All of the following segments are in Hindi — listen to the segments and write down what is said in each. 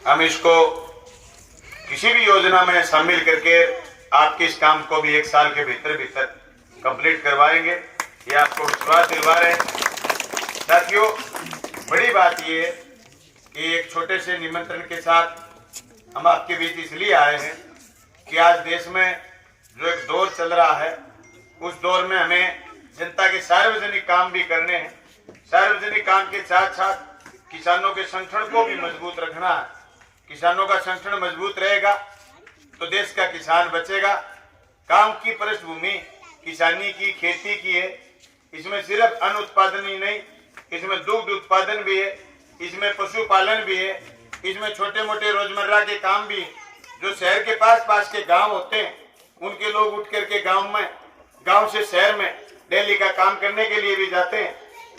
हम इसको किसी भी योजना में शामिल करके आपके इस काम को भी 1 साल के भीतर भीतर कंप्लीट करवाएंगे, ये आपको विश्वास दिलवा रहे हैं। साथियों, बड़ी बात ये है कि एक छोटे से निमंत्रण के साथ हम आपके बीच इसलिए आए हैं कि आज देश में जो एक दौर चल रहा है, उस दौर में हमें जनता के सार्वजनिक काम भी करने हैं। सार्वजनिक काम के साथ साथ किसानों के संगठन को भी मजबूत रखना है। किसानों का संगठन मजबूत रहेगा तो देश का किसान बचेगा। काम की पृष्ठभूमि किसानी की, खेती की है। इसमें सिर्फ अन्न उत्पादन ही नहीं, इसमें दुग्ध उत्पादन भी है, इसमें पशुपालन भी है, इसमें छोटे मोटे रोजमर्रा के काम भी। जो शहर के पास के गांव होते हैं, उनके लोग उठ करके गांव से शहर में डेली का काम करने के लिए भी जाते हैं।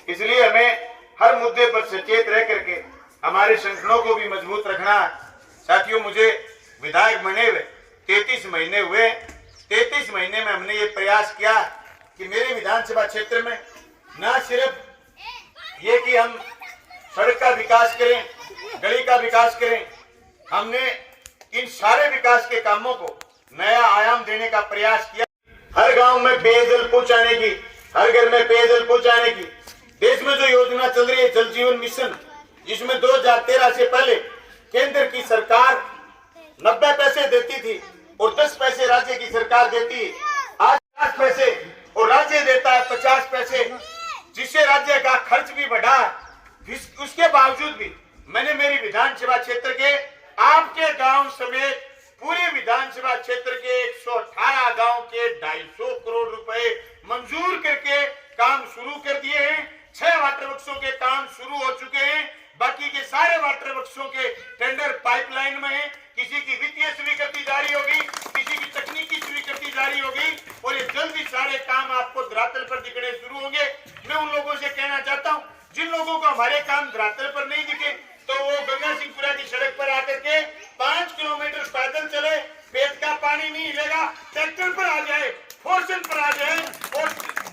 इसलिए हमें हर मुद्दे पर सचेत रह करके हमारे संगठनों को भी मजबूत रखना है। साथियों, मुझे विधायक बने हुए 33 महीने हुए। 33 महीने में हमने ये प्रयास किया कि मेरे विधानसभा क्षेत्र में न सिर्फ ये कि हम सड़क का विकास करें, गली का विकास करें, हमने इन सारे विकास के कामों को नया आयाम देने का प्रयास किया। हर गांव में पेयजल पहुंचाने की, हर घर में पेयजल पहुंचाने की। देश में जो योजना चल रही है जल जीवन मिशन, जिसमें 2013 से पहले केंद्र की सरकार 90 पैसे देती थी और 10 पैसे राज्य की सरकार देती है। आज 50 पैसे और राज्य देता है 50 पैसे, जिससे राज्य का खर्च भी बढ़ा। उसके बावजूद भी मैंने मेरी विधानसभा क्षेत्र के आपके गांव समेत पूरे विधानसभा क्षेत्र के 118 गांव के 250 करोड़ रुपए मंजूर करके काम शुरू कर दिए हैं। 6 वाटर वर्क्सों के काम शुरू हो चुके हैं। बाकी के सारे वाटर वर्क्सों के टेंडर पाइपलाइन में है। किसी की वित्तीय स्वीकृति जारी होगी, किसी की तकनीकी स्वीकृति जारी होगी और ये जल्दी सारे काम आपको धरातल पर दिखने शुरू होंगे। मैं उन लोगों से कहना चाहता हूँ, जिन लोगों को हमारे काम धरातल पर नहीं दिखे तो वो गंगा सिंहपुरा की सड़क पर आकर के 5 किलोमीटर पैदल चले। पेट का पानी नहीं मिलेगा, ट्रैक्टर पर आ जाए, फोर्सन पर आ जाए और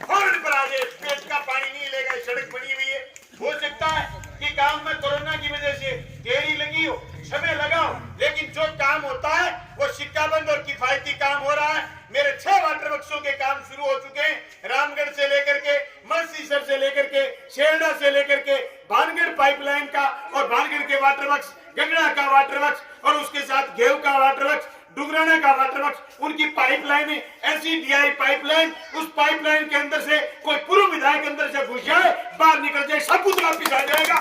हॉर्न पर आ जाए, पेट का पानी नहीं मिलेगा। सड़क बनी हुई है। हो सकता है कि काम में कोरोना की वजह से देरी लगी हो, समय लगा हो, लेकिन जो काम होता है वो सिक्काबंद और किफायती काम हो रहा है। मेरे 6 वाटर वर्क्सों के काम शुरू हो चुके हैं। रामगढ़ से लेकर के मलसीसर से लेकर के शेरडा से लेकर के भानगढ़ पाइपलाइन का और भानगढ़ के वाटर वर्क्स, गंगड़ा का वाटर वर्क्स और उसके साथ घेव का वाटर वर्क्स, डुगराना का वाटर वर्क्स, उनकी पाइपलाइन एससीडीआई पाइपलाइन। उस पाइपलाइन के अंदर से कोई पूर्व विधायक अंदर से घुस जाए, बाहर निकल जाए, सब कुछ वापिस आ जाएगा।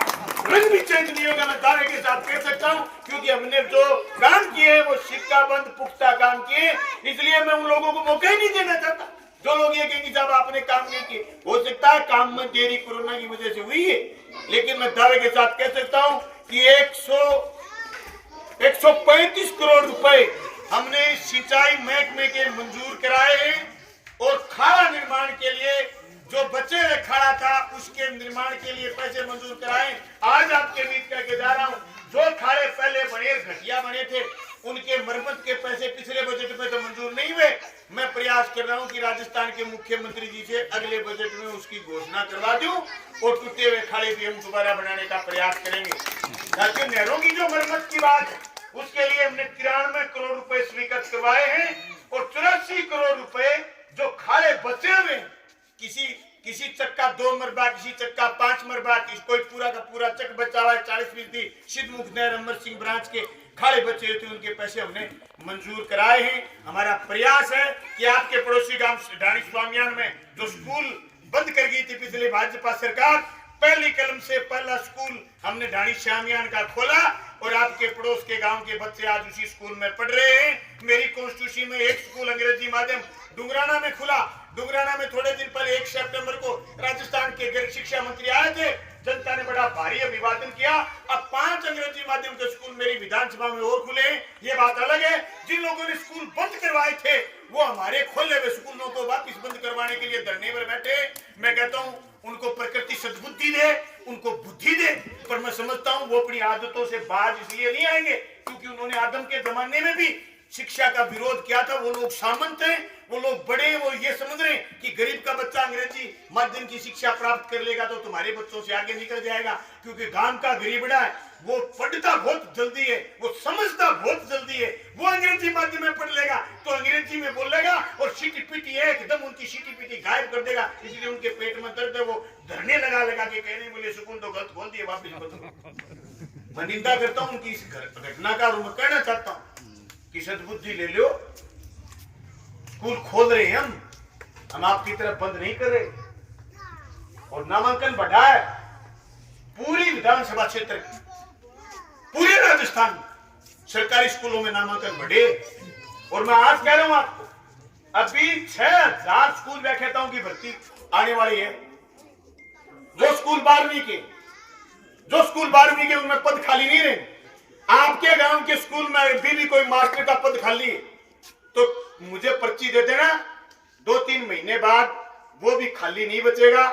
रंग भी चेंज नहीं होगा। मैं दावे के साथ कह सकता हूँ, क्योंकि हमने जो काम किए वो सिक्काबंद पुख्ता काम किए। इसलिए मैं उन लोगों को मौका ही नहीं देना चाहता जो लोग ये कहेंगे साहब आपने काम नहीं किए। हो सकता है काम में देरी कोरोना की वजह से हुई है, लेकिन मैं दावे के साथ कह सकता हूँ कि 135 करोड़ रुपए हमने सिंचाई महकमे के मंजूर कराए हैं और खाड़ा निर्माण के लिए जो बचे हुए खाड़ा था उसके निर्माण के लिए पैसे मंजूर कराए। आज आपके बीच करके जा रहा हूँ, जो खाड़े पहले बने घटिया बने थे उनके मरम्मत के पैसे पिछले बजट में तो मंजूर नहीं हुए। मैं प्रयास कर रहा हूं कि राजस्थान के मुख्यमंत्री जी से अगले बजट में उसकी घोषणा करवा दूं और टूटे हुए खाड़े भी हम दोबारा बनाने का प्रयास करेंगे। साथियों, नहरों की जो मरम्मत की बात है उसके लिए हमने 93 करोड़ रुपए स्वीकृत करवाए हैं और 84 करोड़ रुपए जो खाड़े बचे हुए, किसी चक्का 2 मरबा, किसी चक्का 5 मरबा, कोई पूरा का पूरा चक बचा हुआ है 40% सिद्धमुख नहर अमर सिंह ब्रांच के खाड़े बचे हुए थे, उनके पैसे हमने मंजूर कराए हैं। हमारा प्रयास है कि आपके पड़ोसी गांव ढाणी स्वामियान में जो स्कूल बंद कर गई थी पिछले भाजपा सरकार, पहली कलम से पहला स्कूल हमने ढाणी स्वामियान का खोला और आपके पड़ोस के गांव के बच्चे आज उसी स्कूल में पढ़ रहे हैं। मेरी कॉन्स्टिट्यूंसी में एक स्कूल अंग्रेजी माध्यम डुगराना में खुला। डुगराना में थोड़े दिन पहले 1 सितंबर को राजस्थान के शिक्षा मंत्री आए थे, जनता ने बड़ा भारी अभिवादन किया। अब 5 अंग्रेजी माध्यम के स्कूल मेरी विधानसभा में और खुले। ये बात अलग है, जिन लोगों ने स्कूल बंद करवाए थे वो हमारे खोले हुए स्कूलों को वापस बंद करवाने के लिए धरने पर बैठे। मैं कहता हूँ उनको प्रकृति सद्बुद्धि दे, उनको बुद्धि दे, पर मैं समझता हूँ वो अपनी आदतों से बाज इसलिए नहीं आएंगे क्योंकि उन्होंने आदम के जमाने में भी शिक्षा का विरोध किया था। वो लोग सामंत हैं, वो लोग बड़े, वो ये समझ रहे हैं कि गरीब का बच्चा अंग्रेजी माध्यम की शिक्षा प्राप्त कर लेगा तो तुम्हारे बच्चों से आगे निकल जाएगा, क्योंकि गांव का गरीबड़ा है वो पढ़ता बहुत जल्दी है, वो समझता बहुत जल्दी है। वो अंग्रेजी माध्यम में पढ़ लेगा तो अंग्रेजी में बोलेगा और सीटी पीटी एकदम उनकी सीटी पीटी गायब कर देगा। इसलिए उनके पेट में दर्द है, वो धरने लगा के कहने बोले सुकून तो गलत बोल दिए, वापिस बोल। मैं निंदा करता हूँ उनकी इस घटना का, और मैं कहना चाहता हूँ कि सद्बुद्धि ले लो। स्कूल खोल रहे हैं हम आपकी तरफ बंद नहीं कर रहे। और नामांकन बढ़ा है पूरी विधानसभा क्षेत्र की, पूरे राजस्थान में सरकारी स्कूलों में नामांकन बढ़े। और मैं आज कह रहा हूं आपको, अभी 6000 स्कूल व्याख्याताओं की भर्ती आने वाली है। जो स्कूल 12वीं के उनमें पद खाली नहीं रहे। आपके गांव के स्कूल में अभी भी कोई मास्टर का पद खाली है तो मुझे पर्ची दे देना, 2-3 महीने बाद वो भी खाली नहीं बचेगा।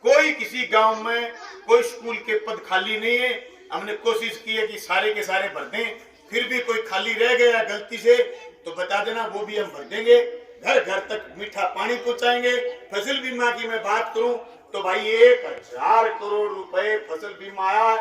कोई किसी गांव में कोई स्कूल के पद खाली नहीं है। हमने कोशिश की है कि सारे के सारे भर दें, फिर भी कोई खाली रह गया गलती से तो बता देना, वो भी हम भर देंगे। घर घर तक मीठा पानी पहुंचाएंगे। फसल बीमा की मैं बात करूं तो भाई 1000 करोड़ रुपए फसल बीमा आया है।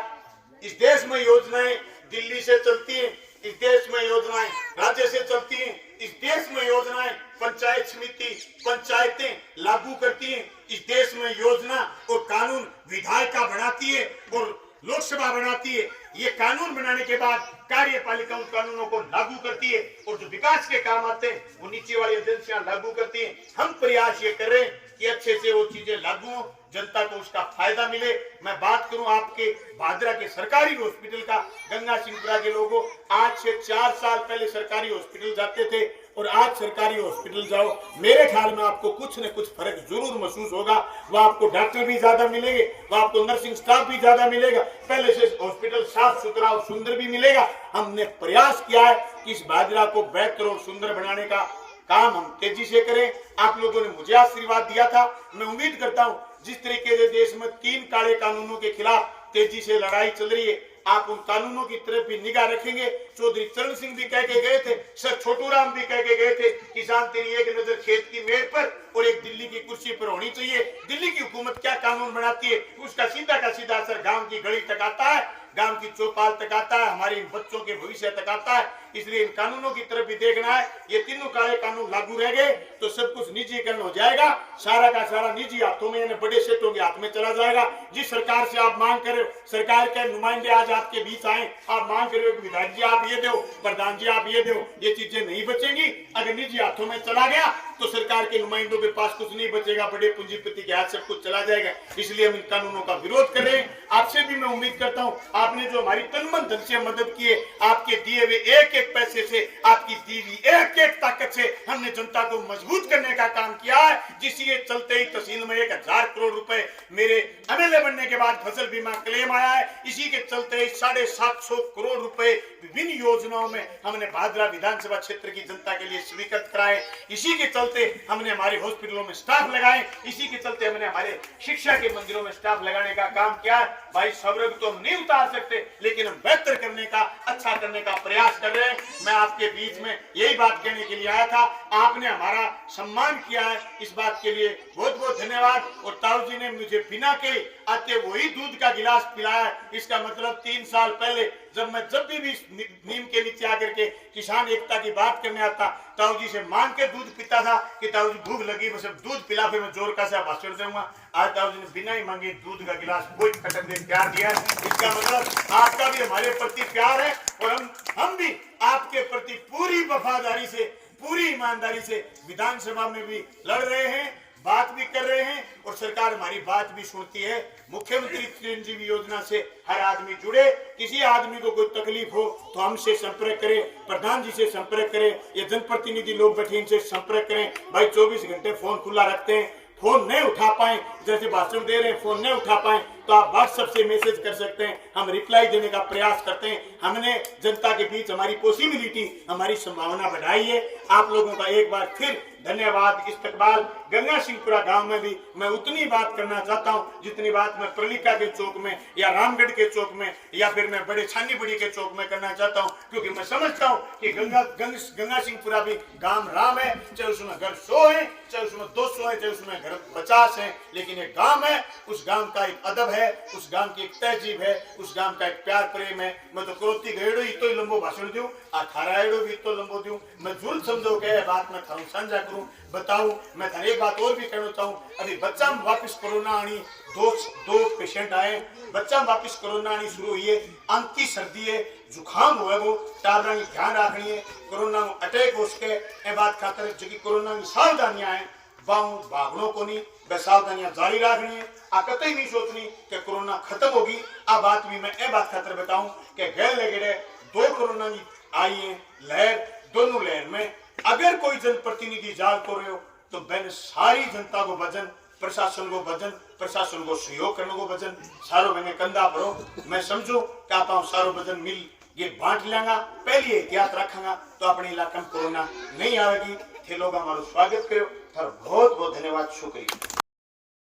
इस देश में योजनाएं दिल्ली से चलती है, इस देश में योजनाएं राज्य से चलती हैं, इस देश में योजनाएं पंचायत समिति पंचायतें लागू करती हैं। इस देश में योजना और कानून विधायिका बनाती है और लोकसभा बनाती है। ये कानून बनाने के बाद कार्यपालिका उन कानूनों को लागू करती है और जो विकास के काम आते हैं वो नीचे वाली एजेंसियां लागू करती हैं। हम प्रयास ये कर रहे हैं कि अच्छे से वो चीजें लागू हो, जनता को उसका फायदा मिले। मैं बात करूं आपके भादरा के सरकारी हॉस्पिटल का, गंगा सिंहपुरा के लोगों, आज से 4 साल पहले सरकारी हॉस्पिटल जाते थे और आज सरकारी हॉस्पिटल जाओ, मेरे ख्याल में आपको कुछ न कुछ फर्क जरूर महसूस होगा। वह आपको डॉक्टर भी ज्यादा मिलेंगे, वह आपको नर्सिंग स्टाफ भी ज्यादा मिलेगा, पहले से हॉस्पिटल साफ सुथरा और सुंदर भी मिलेगा। हमने प्रयास किया है कि इस भादरा को बेहतर और सुंदर बनाने का काम हम तेजी से करें। आप लोगों ने मुझे आशीर्वाद दिया था, मैं उम्मीद करता हूं जिस तरीके से देश में 3 काले कानूनों के खिलाफ तेजी से लड़ाई चल रही है, आप उन कानूनों की तरफ भी निगाह रखेंगे। चौधरी चरण सिंह भी कह के गए थे, सर छोटू राम भी कह के गए थे, किसान तेरी एक नजर खेत की मेड़ पर और एक दिल्ली की कुर्सी पर होनी चाहिए। दिल्ली की हुकूमत क्या कानून बनाती है उसका सीधा का सीधा असर गांव की गली तक आता है, गांव की चौपाल तक आता है, हमारे बच्चों के भविष्य तक आता है। इसलिए इन कानूनों की तरफ भी देखना है। ये तीनों काले कानून लागू रह गए तो सब कुछ निजीकरण हो जाएगा, सारा का सारा निजी हाथों में, यानी बड़े सेठों के हाथ में चला जाएगा। जिस सरकार से आप मांग कर रहे हो, सरकार के नुमाइंदे आज आपके बीच आए, आप मांग कर रहे हो विधायक जी आप ये दो, प्रधान जी आप ये दो, ये चीजें नहीं बचेंगी। अगर निजी हाथों में चला गया तो सरकार के नुमाइंदों के पास कुछ नहीं बचेगा, बड़े पूंजीपति के हाथ सब कुछ चला जाएगा। इसलिए हम इन कानूनों का विरोध कर रहे हैं। आपसे भी मैं उम्मीद करता हूं, आपने जो हमारी तन मन धन से मदद की है, आपके दिए हुए एक एक पैसे से, आपकी दी हुई एक एक ताकत से हमने जनता को मजबूत करने का काम किया है। जिसके चलते ही तहसील में 1000 करोड़ रुपए मेरे एमएलए बनने के बाद फसल बीमा क्लेम आया है। इसी के चलते ही 750 करोड़ रुपए विभिन्न योजनाओं में हमने भादरा विधानसभा क्षेत्र की जनता के लिए स्वीकृत कराए। इसी के चलते हमने हमारे हॉस्पिटलों में स्टाफ लगाए, इसी के चलते हमने हमारे शिक्षा के मंदिरों में स्टाफ लगाने का काम किया है। भाई स्वर्ग तो हम नहीं उतार सकते, लेकिन हम बेहतर करने का, अच्छा करने का प्रयास कर रहे हैं। मैं आपके बीच में यही बात कहने के लिए आया था। आपने हमारा सम्मान किया है, इस बात के लिए बहुत बहुत धन्यवाद। और ताऊ जी ने मुझे बिना के आते वही दूध का गिलास पिलाया। इसका मतलब 3 साल पहले जब भी नीम के नीचे आकर के किसान एकता की बात करने आता, ताऊ जी से मांग के दूध पीता था कि ताऊ जी भूख लगी, बस दूध पिला फिर मैं जोर का से भाषण दूंगा। आज ताऊ जी ने बिना ही मांगे दूध का गिलास कोई खटक दे प्यार दिया। इसका मतलब आपका भी हमारे प्रति प्यार है और हम भी आपके प्रति पूरी वफादारी से, पूरी ईमानदारी से विधानसभा में भी लड़ रहे हैं, बात भी कर रहे हैं और सरकार हमारी बात भी सुनती है। मुख्यमंत्री चिरंजीवी योजना से हर आदमी जुड़े, किसी आदमी को कोई तकलीफ हो तो हमसे संपर्क करें, प्रधान जी से संपर्क करें, ये जनप्रतिनिधि लोग बैठे इनसे संपर्क करें। भाई 24 घंटे फोन खुला रखते हैं, फोन नहीं उठा पाए, जैसे भाषण दे रहे हैं, फोन नहीं उठा पाए तो आप व्हाट्सएप से मैसेज कर सकते हैं, हम रिप्लाई देने का प्रयास करते हैं। हमने जनता के बीच हमारी पॉसिबिलिटी, हमारी संभावना बढ़ाई है। आप लोगों का एक बार फिर धन्यवाद। इस्तकबाल गंगा सिंहपुरा गांव में भी मैं उतनी बात करना चाहता हूं जितनी बात मैं प्रलिका के चौक में या रामगढ़ के चौक में या फिर मैं बड़े छानी बड़ी के चौक में करना चाहता हूं, क्योंकि मैं समझता हूं कि गंगा सिंहपुरा भी गांव राम है, चाहे उसमें घर 100 है, चाहे उसमें 200 है, चाहे उसमें घर 50 है, लेकिन एक गांव है, उस गांव का एक अदब है, उस गांव की एक तहजीब है, उस गांव का एक प्यार प्रेम है। मैं तो क्रोती गएड़ो ही तो लंबो भाषण दूं, आ थारा एड़ो भी तो लंबो दूं। मैं जरूर समझो के बात मैं थारू साझा करूं, बताऊं। मैं थारे एक बात और भी कहना चाहूं, अभी बच्चा में वापस कोरोना आनी, दो पेशेंट आए, बच्चा में वापस कोरोना आनी शुरू हुई है। अंती सर्दी है, जुकाम हुआ वो, टाबरा की ध्यान रखनी है। कोरोना में अटैक हो सके ए बात खातर जो कोरोना की सावधानियां है बाहू भागनों को नहीं, वह सावधानियां जारी रखनी है। आ कतई नहीं सोचनी कि कोरोना खत्म होगी। आ बात भी मैं ए बात खातर बताऊं कि गैर लगे दो कोरोना की आई है लहर, दोनों लहर में अगर कोई जनप्रतिनिधि जाग को रहे हो तो मैंने सारी जनता को भजन, प्रशासन को भजन, प्रशासन को सहयोग करने को भजन, सारो मैंने कंधा भरो। मैं समझू कि आप सारो भजन मिल ये बांट लेंगा, पहले एहतियात रखेंगा तो अपने इलाके में कोरोना नहीं आएगी। थे लोग हमारा स्वागत करो। बहुत बहुत धन्यवाद, शुक्रिया।